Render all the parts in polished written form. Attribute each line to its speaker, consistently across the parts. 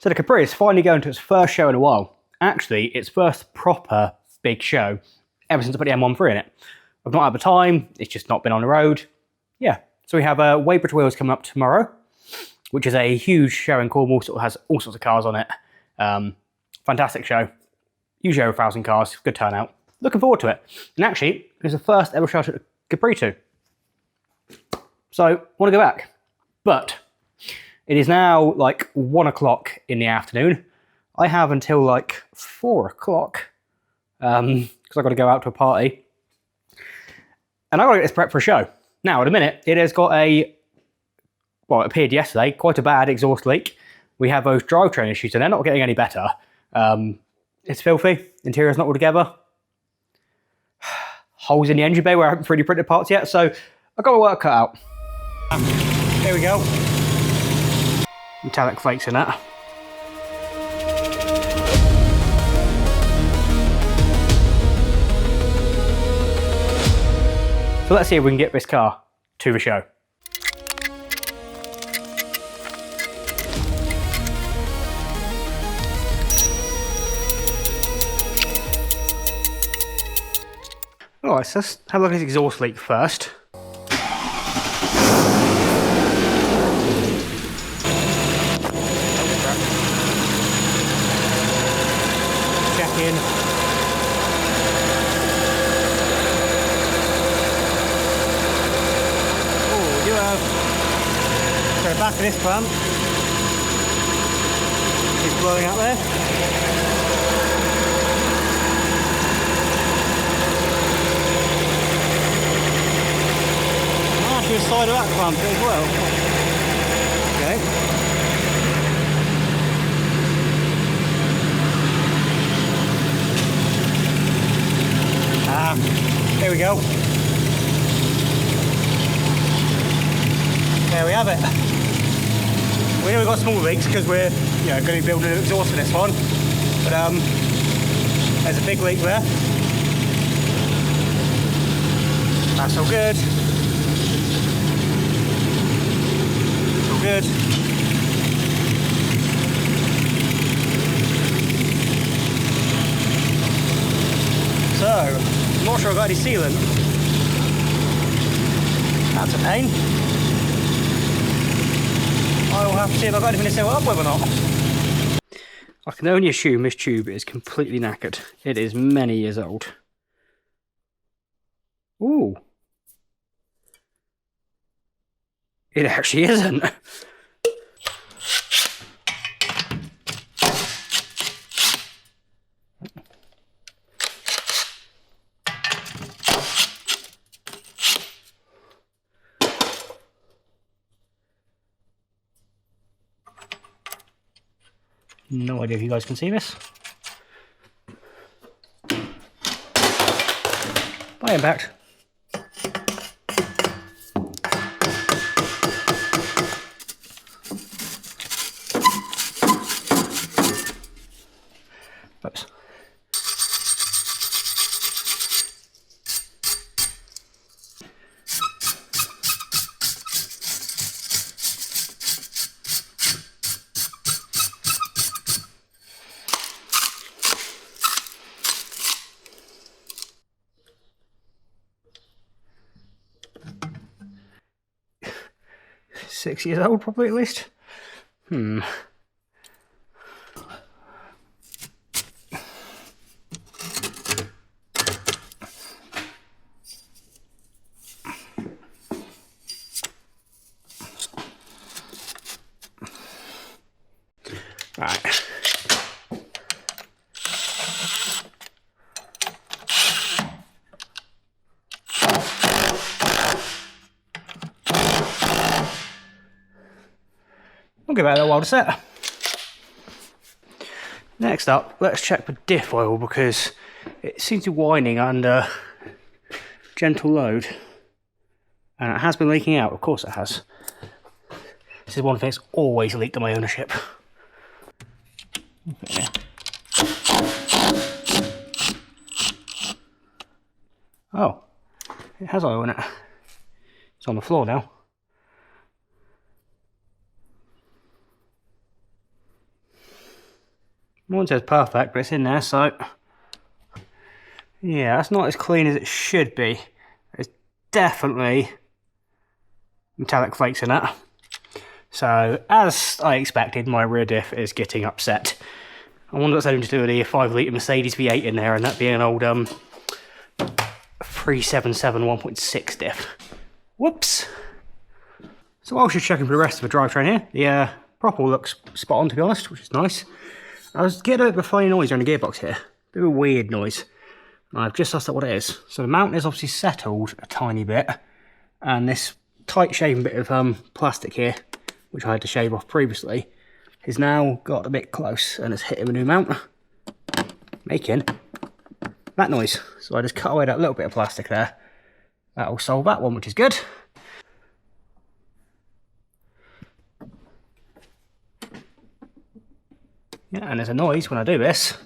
Speaker 1: So the Capri is finally going to its first show in a while. Actually, its first proper big show ever since I put the M13 in it. I've not had the time, it's just not been on the road. Yeah, so we have Weybridge Wheels coming up tomorrow, which is a huge show in Cornwall, sort of has all sorts of cars on it. Fantastic show. Usually over 1,000 cars, good turnout. Looking forward to it. And actually, it's the first ever show I took the Capri to. So, I want to go back. But it is now like 1 o'clock in the afternoon. I have until like 4 o'clock because I've got to go out to a party. And I've got to get this prepped for a show. Now, at a minute, it has got a, well, it appeared yesterday, quite a bad exhaust leak. We have those drivetrain issues and they're not getting any better. It's filthy, interior's not all together. Holes in the engine bay where I haven't 3D printed parts yet, so I've got my work cut out. Here we go. Metallic flakes in that. So let's see if we can get this car to the show. Alright, so let's have a look at this exhaust leak first. Check in. Oh, we do have the back of this pump is blowing out there. The side of that pump as well. Okay. There we go. There we have it. We know we've got small leaks because we're going to be building an exhaust for this one. But there's a big leak there. That's all good. Good. So, I'm not sure I've got any sealant. That's a pain. I will have to see if I've got anything to seal it up with or not. I can only assume this tube is completely knackered. It is many years old. Ooh. It actually isn't. No idea if you guys can see this. By impact. Oops. Six years old, probably at least. Right. I'll give that a while to set. Next up, let's check the diff oil because it seems to be whining under gentle load. And it has been leaking out, of course it has. This is one thing that's always leaked on my ownership. Okay. Oh, it has oil in it. It's on the floor now. No one says perfect, but it's in there, so yeah, that's not as clean as it should be. There's definitely metallic flakes in it. So, as I expected, my rear diff is getting upset. I wonder what's having to do with the 5 litre Mercedes V8 in there, and that being an old 377 1.6 diff. Whoops! So while she's checking for the rest of the drivetrain here, the prop all looks spot on, to be honest, which is nice. I was getting a bit of a funny noise around the gearbox here. A bit of a weird noise. I've just sussed out what it is. So the mount is obviously settled a tiny bit, and this tight shaven bit of plastic here, which I had to shave off previously, has now got a bit close and it's hitting the new mount, making that noise. So I just cut away that little bit of plastic there. That'll solve that one, which is good. Yeah, and there's a noise when I do this.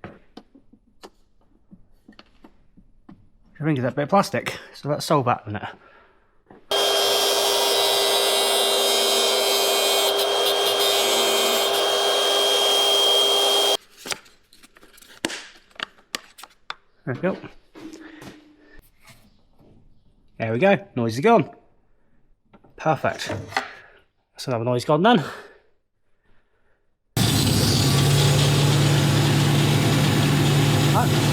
Speaker 1: I think it's that bit of plastic, so let's solve that in a minute. There we go. There we go, noise is gone. Perfect. That's another noise gone then.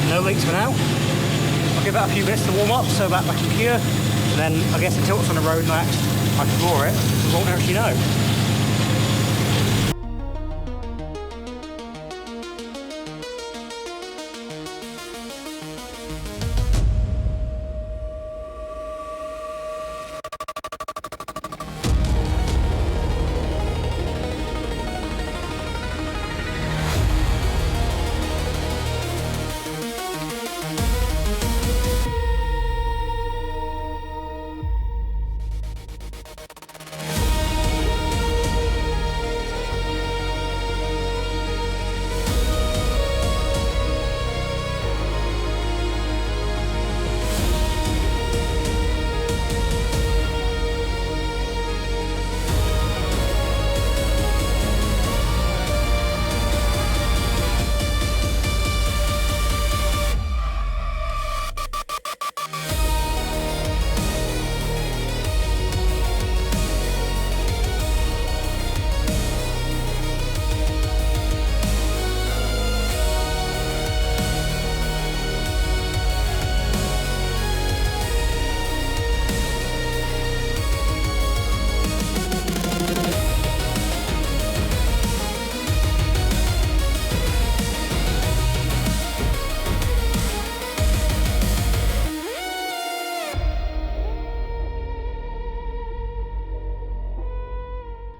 Speaker 1: No leaks for now. I'll give that a few minutes to warm up so that I can cure, and then I guess until it's on the road and I can floor it, we won't actually know.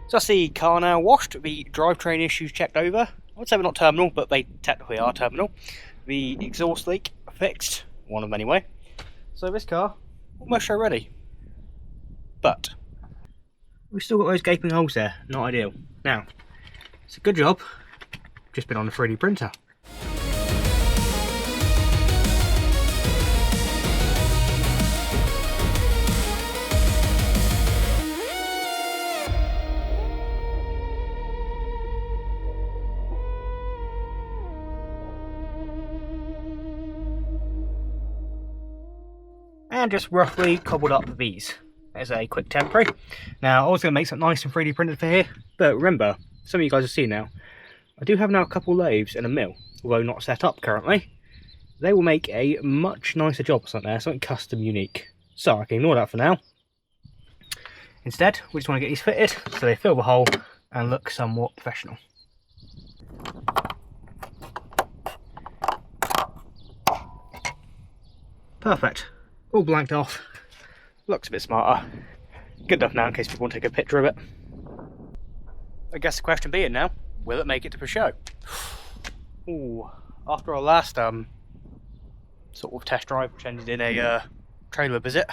Speaker 1: So that's the car now washed, the drivetrain issues checked over. I would say we're not terminal, but they technically are terminal. The exhaust leak fixed, one of them anyway. So this car, almost show ready. But, we've still got those gaping holes there, not ideal. Now, it's a good job, just been on the 3D printer. And just roughly cobbled up these as a quick temporary. Now I was going to make something nice and 3D printed for here, but remember, some of you guys have seen now, I do have now a couple lathes and a mill, although not set up currently. They will make a much nicer job or something there, something custom unique. So I can ignore that for now. Instead, we just want to get these fitted so they fill the hole and look somewhat professional. Perfect. All blanked off. Looks a bit smarter. Good enough now in case people want to take a picture of it. I guess the question being now, will it make it to the show? Ooh, after our last sort of test drive, which ended in a trailer visit,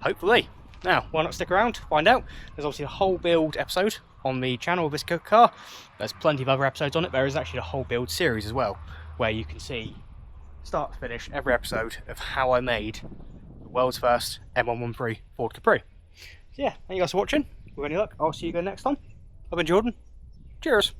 Speaker 1: hopefully. Now, why not stick around, find out. There's obviously a whole build episode on the channel of this car. There's plenty of other episodes on it. There is actually a whole build series as well, where you can see start to finish every episode of how I made the world's first M113 Ford Capri. So yeah, thank you guys for watching. With any luck, I'll see you again next time. I've been Jordan. Cheers.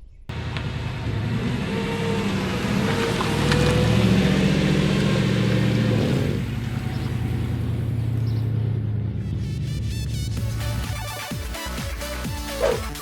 Speaker 2: Bye.